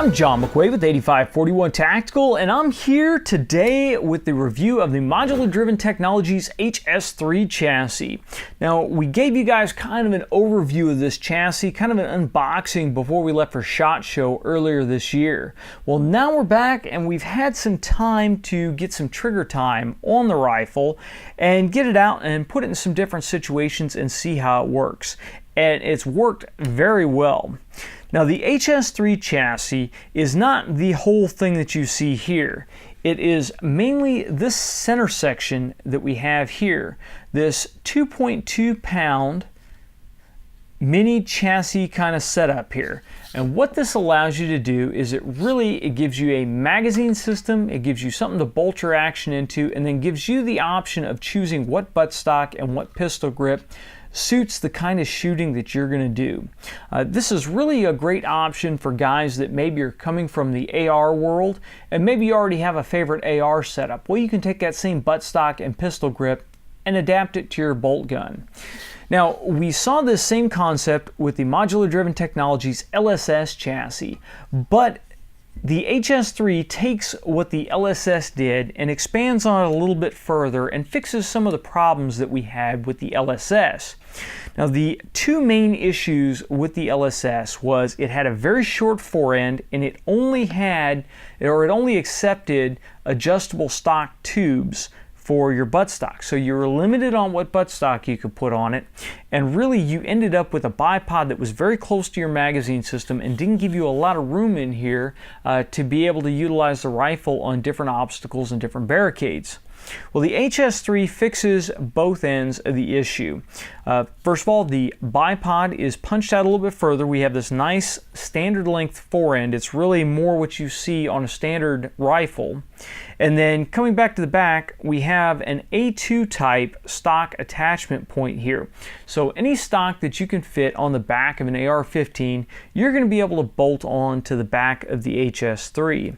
I'm John McQuaid with 8541 Tactical, and I'm here today with the review of the Modular Driven Technologies HS3 chassis. Now, we gave you guys kind of an overview of this chassis, kind of an unboxing before we left for SHOT Show earlier this year. Well, now we're back and we've had some time to get some trigger time on the rifle and get it out and put it in some different situations and see how it works. And it's worked very well. Now, the HS3 chassis is not the whole thing that you see here. It is mainly this center section that we have here, this 2.2 pound mini chassis kind of setup here. And what this allows you to do is it gives you a magazine system, it gives you something to bolt your action into, and then gives you the option of choosing what buttstock and what pistol grip suits the kind of shooting that you're going to do. This is really a great option for guys that maybe are coming from the AR world and maybe you already have a favorite AR setup. Well, you can take that same buttstock and pistol grip and adapt it to your bolt gun. Now, we saw this same concept with the Modular Driven Technologies LSS chassis, but the HS3 takes what the LSS did and expands on it a little bit further and fixes some of the problems that we had with the LSS. Now, the two main issues with the LSS was it had a very short forend and it only accepted adjustable stock tubes for your buttstock. So you were limited on what buttstock you could put on it, and really you ended up with a bipod that was very close to your magazine system and didn't give you a lot of room in here to be able to utilize the rifle on different obstacles and different barricades. Well, the HS3 fixes both ends of the issue. First of all, the bipod is punched out a little bit further. We have this nice standard length forend. It's really more what you see on a standard rifle. And then coming back to the back, we have an A2 type stock attachment point here. So any stock that you can fit on the back of an AR-15, you're going to be able to bolt on to the back of the HS3.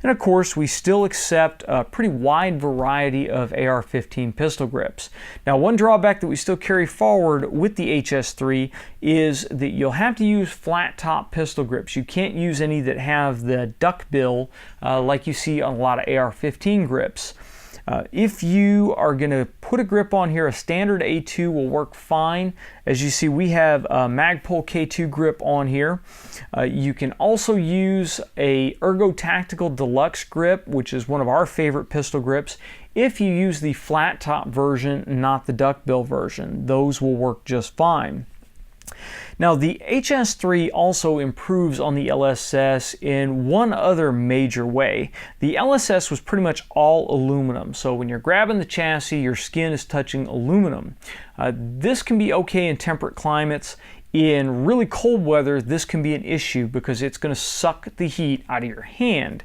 And of course, we still accept a pretty wide variety of AR-15 pistol grips. Now, one drawback that we still carry forward with the HS3 is that you'll have to use flat top pistol grips. You can't use any that have the duck bill like you see on a lot of AR-15 grips. If you are going to put a grip on here, a standard A2 will work fine. As you see, we have a Magpul K2 grip on here. You can also use a Ergo Tactical Deluxe grip, which is one of our favorite pistol grips, if you use the flat top version, not the duckbill version. Those will work just fine. Now, the HS3 also improves on the LSS in one other major way. The LSS was pretty much all aluminum, so when you're grabbing the chassis, your skin is touching aluminum. This can be okay in temperate climates. In really cold weather, this can be an issue because it's going to suck the heat out of your hand.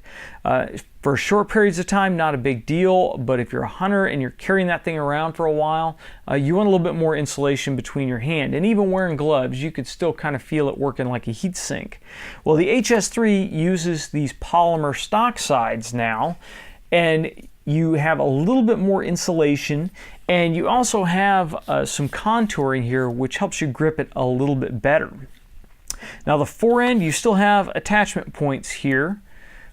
For short periods of time, not a big deal, but if you're a hunter and you're carrying that thing around for a while, you want a little bit more insulation between your hand. And even wearing gloves, you could still kind of feel it working like a heat sink. Well, the HS3 uses these polymer stock sides now, and you have a little bit more insulation, and you also have some contouring here which helps you grip it a little bit better. Now, the forend, you still have attachment points here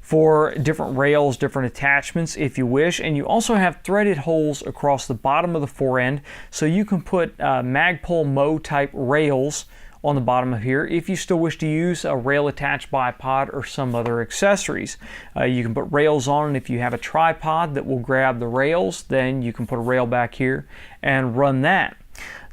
for different rails, different attachments if you wish, and you also have threaded holes across the bottom of the forend, so you can put Magpul Mo type rails on the bottom of here if you still wish to use a rail attached bipod or some other accessories. You can put rails on, and if you have a tripod that will grab the rails, then you can put a rail back here and run that.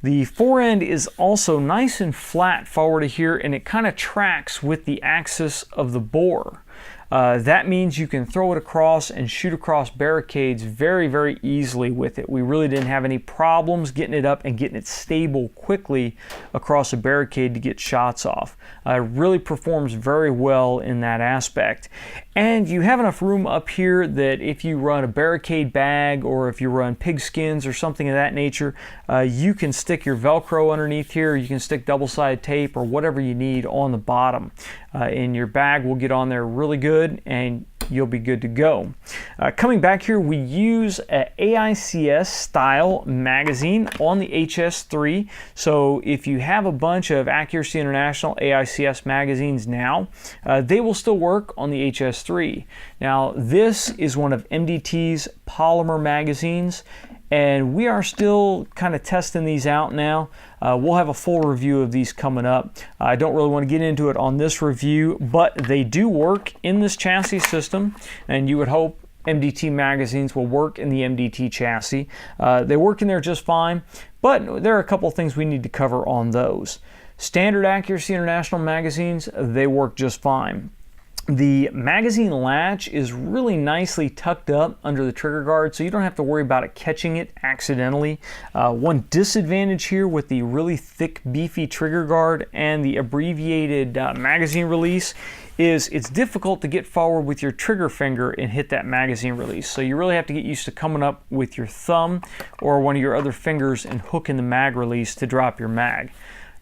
The forend is also nice and flat forward of here, and it kind of tracks with the axis of the bore. That means you can throw it across and shoot across barricades very, very easily with it. We really didn't have any problems getting it up and getting it stable quickly across a barricade to get shots off. It really performs very well in that aspect. And you have enough room up here that if you run a barricade bag or if you run pig skins or something of that nature, you can stick your Velcro underneath here. You can stick double-sided tape or whatever you need on the bottom. And your bag will get on there really good, and you'll be good to go. Coming back here, we use an AICS style magazine on the HS3. So if you have a bunch of Accuracy International AICS magazines now, they will still work on the HS3. Now this is one of MDT's polymer magazines, and we are still kind of testing these out now. We'll have a full review of these coming up. I don't really want to get into it on this review, but they do work in this chassis system, and you would hope MDT magazines will work in the MDT chassis. They work in there just fine, but there are a couple things we need to cover on those. Standard Accuracy International magazines, they work just fine. The magazine latch is really nicely tucked up under the trigger guard, so you don't have to worry about it catching it accidentally. One disadvantage here with the really thick, beefy trigger guard and the abbreviated magazine release is it's difficult to get forward with your trigger finger and hit that magazine release. So you really have to get used to coming up with your thumb or one of your other fingers and hooking the mag release to drop your mag.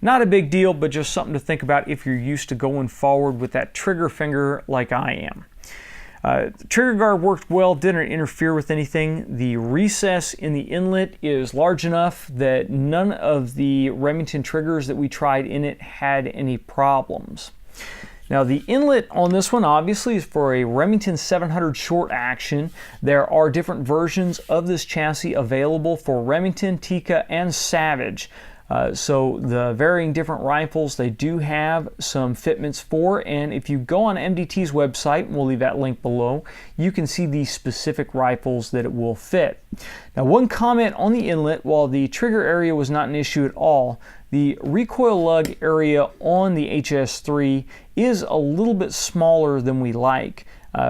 Not a big deal, but just something to think about if you're used to going forward with that trigger finger like I am. The trigger guard worked well, didn't interfere with anything. The recess in the inlet is large enough that none of the Remington triggers that we tried in it had any problems. Now the inlet on this one obviously is for a Remington 700 short action. There are different versions of this chassis available for Remington, Tikka, and Savage. So the varying different rifles they do have some fitments for, and if you go on MDT's website, and we'll leave that link below, you can see the specific rifles that it will fit. Now one comment on the inlet, while the trigger area was not an issue at all, the recoil lug area on the HS3 is a little bit smaller than we like.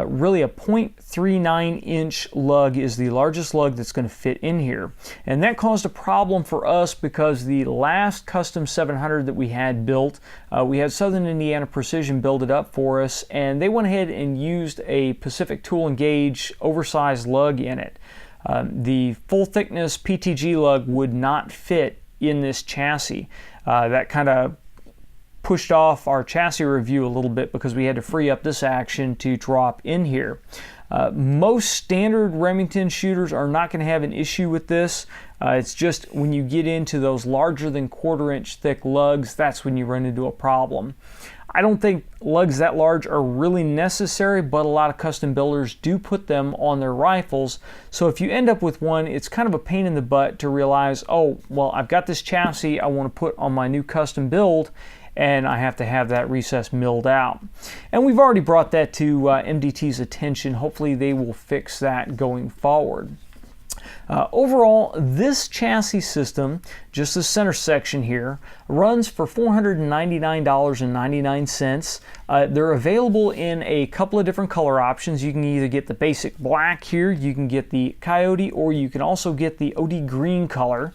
Really a 0.39 inch lug is the largest lug that's going to fit in here. And that caused a problem for us because the last custom 700 that we had built, we had Southern Indiana Precision build it up for us, and they went ahead and used a Pacific Tool and Gauge oversized lug in it. The full thickness PTG lug would not fit in this chassis. That kind of pushed off our chassis review a little bit because we had to free up this action to drop in here. Most standard Remington shooters are not going to have an issue with this. It's just when you get into those larger than 1/4 inch thick lugs, that's when you run into a problem. I don't think lugs that large are really necessary, but a lot of custom builders do put them on their rifles. So if you end up with one, it's kind of a pain in the butt to realize, oh, well, I've got this chassis I want to put on my new custom build, and I have to have that recess milled out. And we've already brought that to MDT's attention. Hopefully they will fix that going forward. Overall, this chassis system, just the center section here, runs for $499.99. They're available in a couple of different color options. You can either get the basic black here, you can get the coyote, or you can also get the OD green color.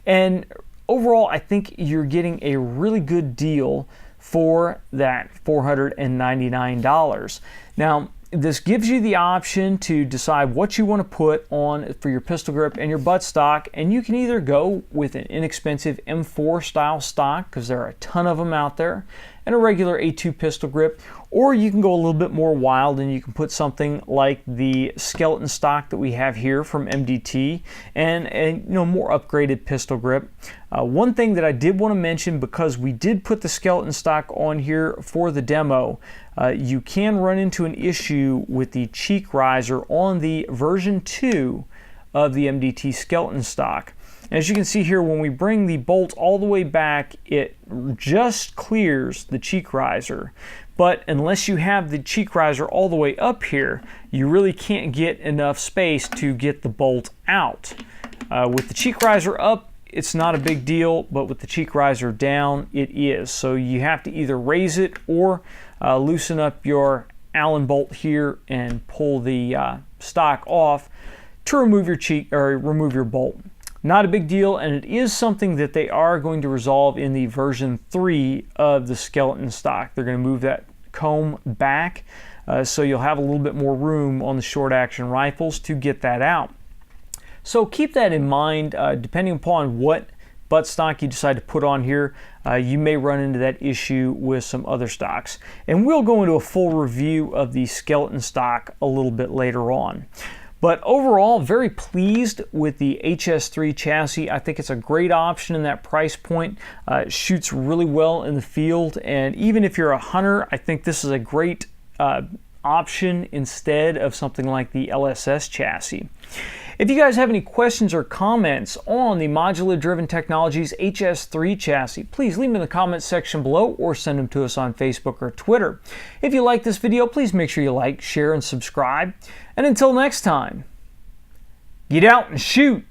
And overall, I think you're getting a really good deal for that $499. Now, this gives you the option to decide what you want to put on for your pistol grip and your buttstock, and you can either go with an inexpensive M4 style stock, because there are a ton of them out there, and a regular A2 pistol grip, or you can go a little bit more wild and you can put something like the skeleton stock that we have here from MDT and more upgraded pistol grip. One thing that I did want to mention, because we did put the skeleton stock on here for the demo, you can run into an issue with the cheek riser on the version 2 of the MDT skeleton stock. As you can see here, when we bring the bolt all the way back, it just clears the cheek riser. But unless you have the cheek riser all the way up here, you really can't get enough space to get the bolt out. With the cheek riser up, it's not a big deal, but with the cheek riser down, it is. So you have to either raise it or loosen up your Allen bolt here and pull the stock off to remove your cheek or remove your bolt. Not a big deal, and it is something that they are going to resolve in the version 3 of the skeleton stock. They're going to move that comb back, so you'll have a little bit more room on the short action rifles to get that out. So keep that in mind, depending upon what buttstock you decide to put on here, you may run into that issue with some other stocks. And we'll go into a full review of the skeleton stock a little bit later on. But overall, very pleased with the HS3 chassis. I think it's a great option in that price point. It shoots really well in the field, and even if you're a hunter, I think this is a great option instead of something like the LSS chassis. If you guys have any questions or comments on the Modular Driven Technologies HS3 chassis, please leave them in the comments section below or send them to us on Facebook or Twitter. If you like this video, please make sure you like, share, and subscribe. And until next time, get out and shoot!